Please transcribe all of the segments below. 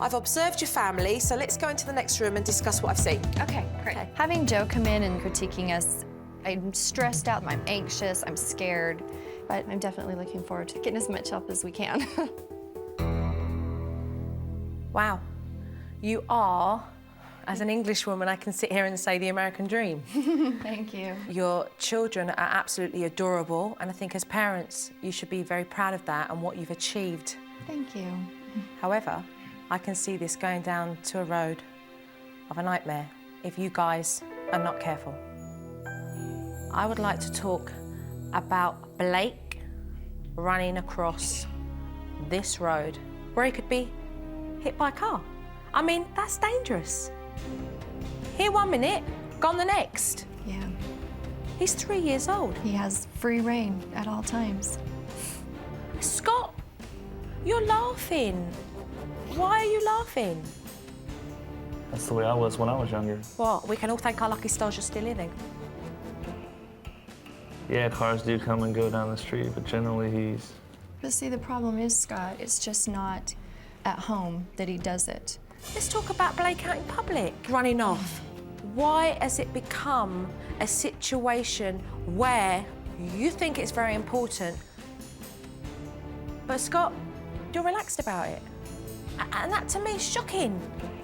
I've observed your family, so let's go into the next room and discuss what I've seen. Okay, great. Okay. Having Joe come in and critiquing us, I'm stressed out, I'm anxious, I'm scared, but I'm definitely looking forward to getting as much help as we can. Wow. You are, as an English woman, I can sit here and say the American dream. Thank you. Your children are absolutely adorable, and I think as parents, you should be very proud of that and what you've achieved. Thank you. However, I can see this going down to a road of a nightmare if you guys are not careful. I would like to talk about Blake running across this road where he could be hit by a car. I mean, that's dangerous. Here 1 minute, gone the next. Yeah. He's 3 years old. He has free reign at all times. Scott, you're laughing. Why are you laughing? That's the way I was when I was younger. Well, we can all thank our lucky stars you're still here then. Yeah, cars do come and go down the street, but generally he's... But see, the problem is, Scott, it's just not at home that he does it. Let's talk about Blake out in public, running off. Why has it become a situation where you think it's very important, but Scott, you're relaxed about it? And that to me is shocking.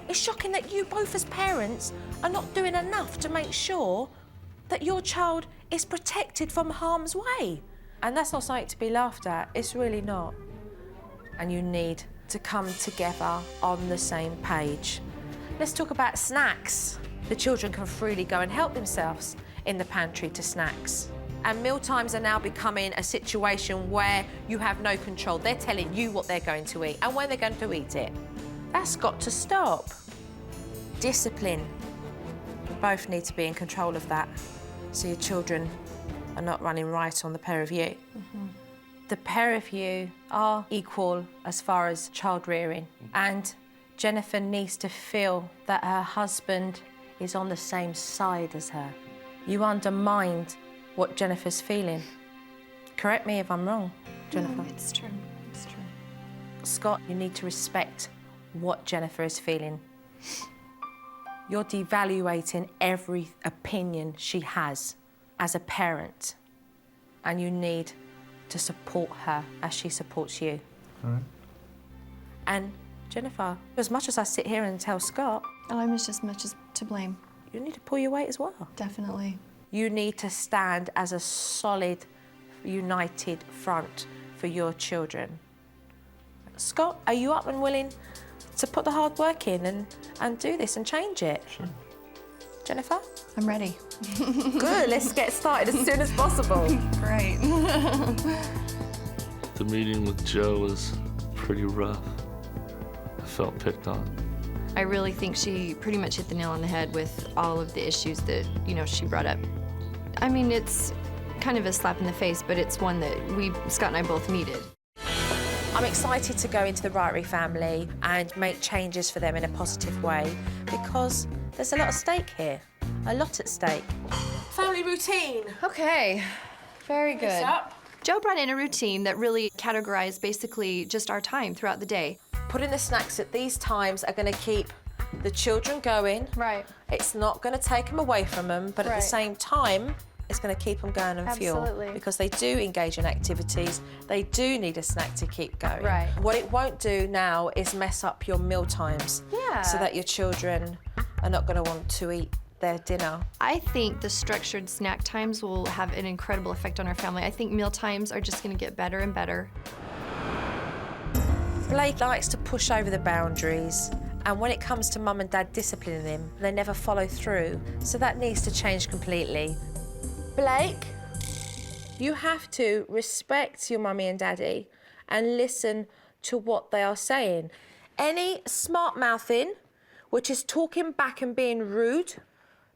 It's shocking that you both as parents are not doing enough to make sure that your child is protected from harm's way. And that's not something to be laughed at, it's really not. And you need to come together on the same page. Let's talk about snacks. The children can freely go and help themselves in the pantry to snacks. And meal times are now becoming a situation where you have no control. They're telling you what they're going to eat and when they're going to eat it. That's got to stop. Discipline. You both need to be in control of that so your children are not running right on the pair of you. The pair of you are equal as far as child rearing, and Jennifer needs to feel that her husband is on the same side as her. You undermined what Jennifer's feeling. Correct me if I'm wrong, Jennifer. No, it's true. It's true. Scott, you need to respect what Jennifer is feeling. You're devaluating every opinion she has as a parent, and you need to support her as she supports you. All right. And Jennifer, as much as I sit here and tell Scott, I'm just as much as to blame. you need to pull your weight as well. Definitely. You need to stand as a solid, united front for your children. Scott, are you up and willing to put the hard work in and do this and change it? Sure. Jennifer? I'm ready. Good, let's get started as soon as possible. Great. The meeting with Joe was pretty rough. I felt picked on. I really think she pretty much hit the nail on the head with all of the issues that, she brought up. I mean, it's kind of a slap in the face, but it's one that Scott and I both needed. I'm excited to go into the Wrightery family and make changes for them in a positive way because there's a lot at stake here, a lot at stake. Family routine. Okay, very good. What's up? Joe brought in a routine that really categorized basically just our time throughout the day. Putting the snacks at these times are going to keep the children going. Right. It's not going to take them away from them, but at the same time, it's going to keep them going and fuel. Absolutely. Because they do engage in activities, they do need a snack to keep going. Right. What it won't do now is mess up your meal times. Yeah. So that your children are not going to want to eat their dinner. I think the structured snack times will have an incredible effect on our family. I think meal times are just going to get better and better. Blake likes to push over the boundaries, and when it comes to mum and dad disciplining him, they never follow through. So that needs to change completely. Blake, you have to respect your mummy and daddy and listen to what they are saying. Any smart mouthing, which is talking back and being rude,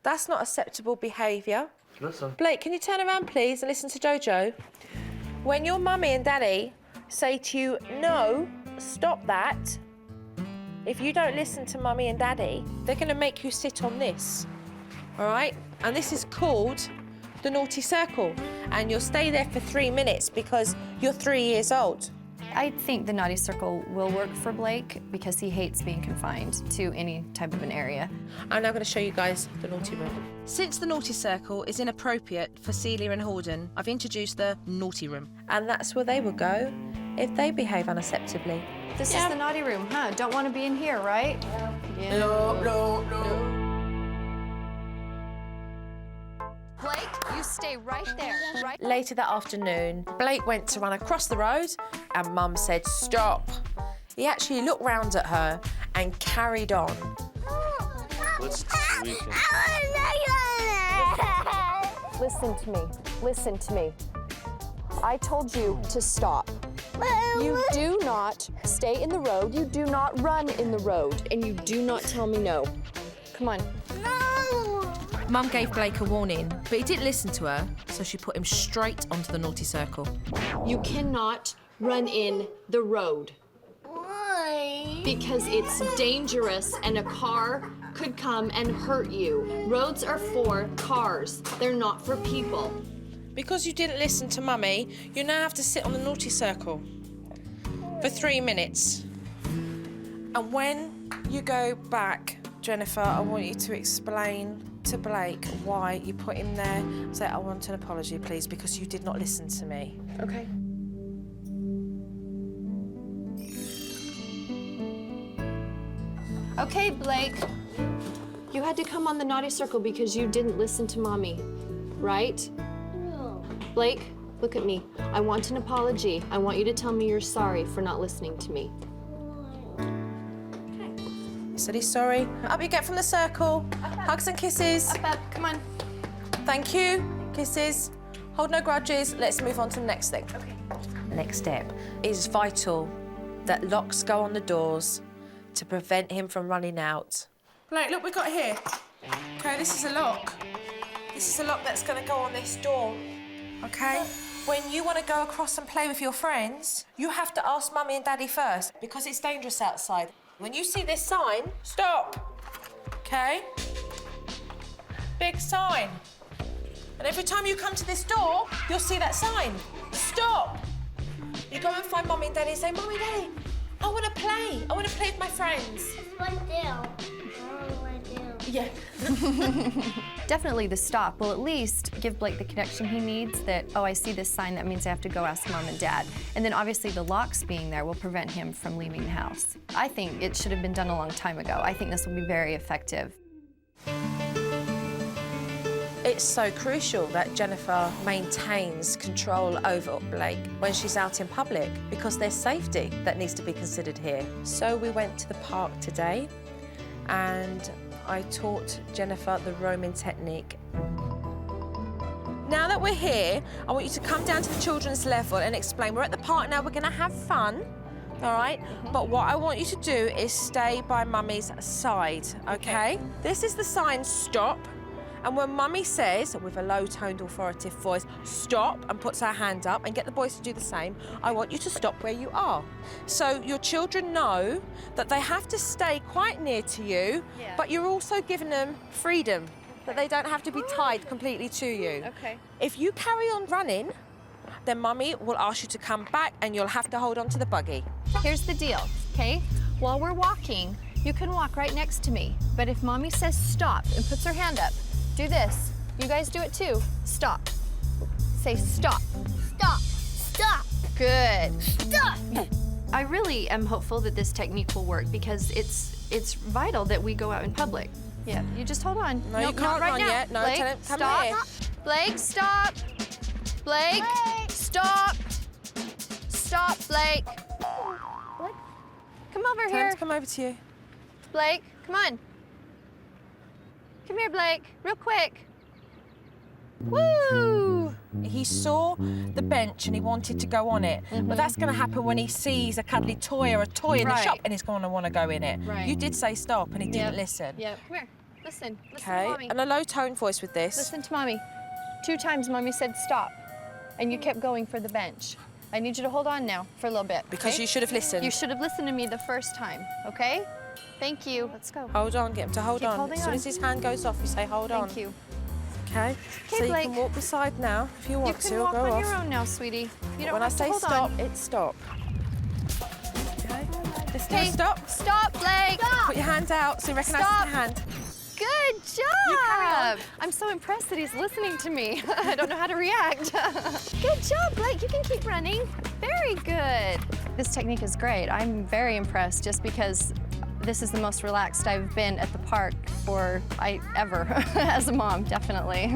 that's not acceptable behaviour. Listen. Blake, can you turn around, please, and listen to Jojo? When your mummy and daddy say to you, no, stop that, if you don't listen to mummy and daddy, they're going to make you sit on this, all right? And this is called the naughty circle. And you'll stay there for 3 minutes because you're 3 years old. I think the naughty circle will work for Blake because he hates being confined to any type of an area. I'm now going to show you guys the naughty room. Since the naughty circle is inappropriate for Celia and Horden, I've introduced the naughty room. And that's where they will go if they behave unacceptably. This is the naughty room, huh? Don't want to be in here, right? Yeah. No. Blake, you stay right there, right? Later that afternoon, Blake went to run across the road and Mum said, stop. He actually looked round at her and carried on. What's tweaking? Listen to me. Listen to me. I told you to stop. You do not stay in the road. You do not run in the road. And you do not tell me no. Come on. Mum gave Blake a warning, but he didn't listen to her, so she put him straight onto the naughty circle. You cannot run in the road. Why? Because it's dangerous and a car could come and hurt you. Roads are for cars. They're not for people. Because you didn't listen to Mummy, you now have to sit on the naughty circle for 3 minutes. And when you go back, Jennifer, I want you to explain to Blake why you put him there. Say, I want an apology, please, because you did not listen to me. Okay. Okay, Blake. You had to come on the naughty circle because you didn't listen to Mommy, right? No. Blake, look at me. I want an apology. I want you to tell me you're sorry for not listening to me. He said he's sorry. Up you get from the circle. Hugs and kisses. Up, come on. Thank you. Kisses. Hold no grudges. Let's move on to the next thing. Okay. Next step is vital that locks go on the doors to prevent him from running out. Blake, look, we've got here. Okay, this is a lock. This is a lock that's going to go on this door. Okay? When you want to go across and play with your friends, you have to ask Mummy and Daddy first because it's dangerous outside. When you see this sign, stop. Okay? Big sign. And every time you come to this door, you'll see that sign. Stop. You go and find Mummy and Daddy and say, Mummy, Daddy, I want to play. I want to play with my friends. What do? Yeah. Definitely the stop will at least give Blake the connection he needs that, oh, I see this sign, that means I have to go ask Mom and Dad. And then obviously the locks being there will prevent him from leaving the house. I think it should have been done a long time ago. I think this will be very effective. It's so crucial that Jennifer maintains control over Blake when she's out in public because there's safety that needs to be considered here. So we went to the park today and I taught Jennifer the roaming technique. Now that we're here, I want you to come down to the children's level and explain. We're at the park now, we're gonna have fun, all right? But what I want you to do is stay by Mummy's side, okay? This is the sign, stop. And when Mummy says, with a low-toned, authoritative voice, stop, and puts her hand up, and get the boys to do the same, I want you to stop where you are. So your children know that they have to stay quite near to you, but you're also giving them freedom, that they don't have to be tied completely to you. Okay. If you carry on running, then Mummy will ask you to come back, and you'll have to hold on to the buggy. Here's the deal, okay? While we're walking, you can walk right next to me. But if Mommy says stop and puts her hand up, do this. You guys do it too. Stop. Say stop. Stop. Stop. Good. Stop. I really am hopeful that this technique will work because it's vital that we go out in public. Yeah, you just hold on. No, you Nope, can't not right run now. yet. No, Blake, tell him, come stop. here. Blake, stop. Blake, stop. Stop, Blake. What? Come over Tell him here. to come over to you. Blake, come on. Come here, Blake, real quick. Woo! He saw the bench and he wanted to go on it. But that's going to happen when he sees a cuddly toy or a toy in the Right. shop and he's going to want to go in it. Right. You did say stop and he didn't listen. Yeah, come here. Listen. Listen Okay, to Mommy. and a low tone voice with this. Listen to Mommy. 2 times Mommy said stop, and you kept going for the bench. I need you to hold on now for a little bit. Because okay? you should have listened. You should have listened to me the first time, okay? Thank you. Let's go. Hold on, get him to hold Keep on. holding As soon on. as his hand goes off, you say hold on. Thank you. Okay? Okay, so you Blake. can walk beside now if you want You to. can walk go on off. your own now, sweetie. You don't When I have to say hold stop, on. it's stop. Hey, stop. Stop, Blake. Put your hand out so you recognise Stop. the hand. Good carry job. I'm so impressed that he's listening to me. I don't know how to react. Good job, Blake. You can keep running. Very good. This technique is great. I'm very impressed just because this is the most relaxed I've been at the park ever as a mom, definitely.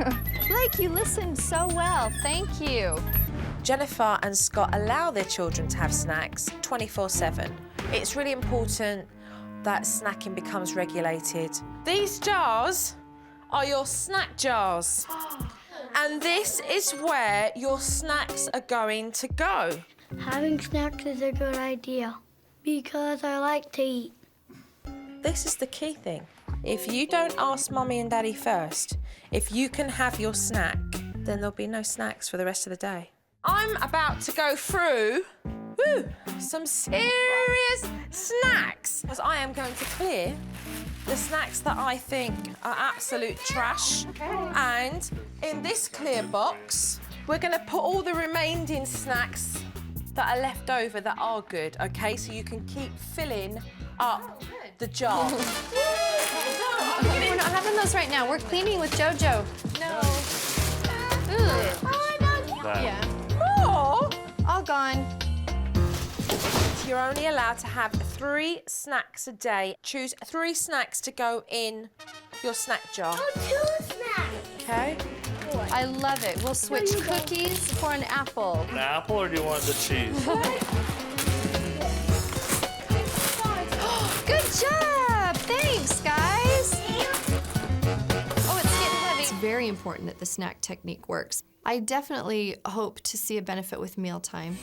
Blake, you listened so well. Thank you. Jennifer and Scott allow their children to have snacks 24/7. It's really important that snacking becomes regulated. These jars are your snack jars. And this is where your snacks are going to go. Having snacks is a good idea because I like to eat. This is the key thing. If you don't ask Mummy and Daddy first, if you can have your snack, then there'll be no snacks for the rest of the day. I'm about to go through some serious snacks because I am going to clear the snacks that I think are absolute trash. And in this clear box, we're going to put all the remaining snacks that are left over that are good, okay? So you can keep filling up the jar. We're not having those right now. We're cleaning with JoJo. No. Yeah. Oh! All gone. You're only allowed to have 3 snacks a day. Choose 3 snacks to go in your snack jar. Oh, 2 snacks. Okay? I love it. We'll switch cookies for an apple. An apple, or do you want the cheese? Good job! Thanks, guys. Oh, it's getting heavy. It's very important that the snack technique works. I definitely hope to see a benefit with mealtime.